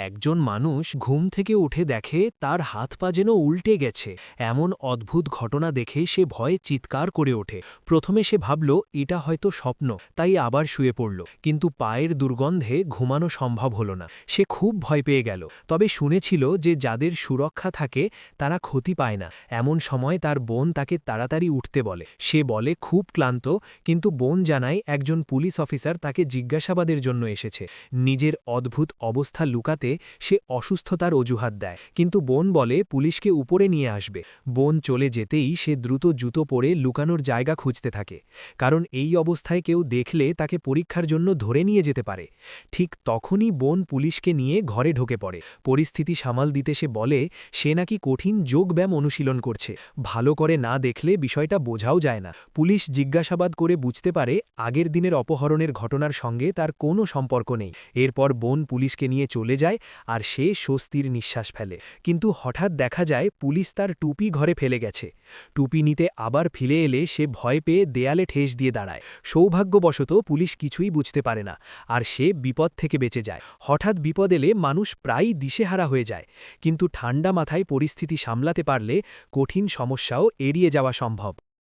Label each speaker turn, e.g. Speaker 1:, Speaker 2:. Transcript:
Speaker 1: একজন মানুষ ঘুম থেকে উঠে দেখে তার হাত পা যেন উল্টে গেছে। এমন অদ্ভুত ঘটনা দেখে সে ভয়ে চিৎকার করে ওঠে। প্রথমে সে ভাবল এটা হয়তো স্বপ্ন, তাই আবার শুয়ে পড়ল। কিন্তু পায়ের দুর্গন্ধে ঘুমানো সম্ভব হল না। সে খুব ভয় পেয়ে গেল। তবে শুনেছিল যে যাদের সুরক্ষা থাকে তারা ক্ষতি পায় না। এমন সময় তার বোন তাকে তাড়াতাড়ি উঠতে বলে। সে বলে খুব ক্লান্ত, কিন্তু বোন জানায় একজন পুলিশ অফিসার তাকে জিজ্ঞাসাবাদের জন্য এসেছে। নিজের অদ্ভুত অবস্থা লুকাতে সে অসুস্থতার অজুহাত দেয়, কিন্তু বোন বলে পুলিশকে উপরে নিয়ে আসবে। বোন চলে যেতেই সে দ্রুত জুতো পরে লুকানোর জায়গা খুঁজতে থাকে, কারণ এই অবস্থায় কেউ দেখলে তাকে পরীক্ষার জন্য ধরে নিয়ে যেতে পারে। ঠিক তখনই বোন পুলিশকে নিয়ে ঘরে ঢুকে পড়ে। পরিস্থিতি সামাল দিতে সে বলে সে নাকি কঠিন যোগব্যায়াম অনুশীলন করছে, ভালো করে না দেখলে বিষয়টা বোঝাও যায় না। পুলিশ জিজ্ঞাসাবাদ করে বুঝতে পারে আগের দিনের অপহরণের ঘটনার সঙ্গে তার কোনো সম্পর্ক নেই। এরপর বোন পুলিশকে নিয়ে চলে যায় আর সে স্বস্তির নিঃশ্বাস ফেলে। কিন্তু হঠাৎ দেখা যায় পুলিশ তার টুপি ঘরে ফেলে গেছে। টুপি নিতে আবার ফিরে এলে সে ভয় পেয়ে দেয়ালে ঠেস দিয়ে দাঁড়ায়। সৌভাগ্যবশত পুলিশ কিছুই বুঝতে পারে না, আর সে বিপদ থেকে বেঁচে যায়। হঠাৎ বিপদ এলে মানুষ প্রায়ই দিশেহারা হয়ে যায়, কিন্তু ঠান্ডা মাথায় পরিস্থিতি সামলাতে পারলে কঠিন সমস্যাও এড়িয়ে যাওয়া সম্ভব।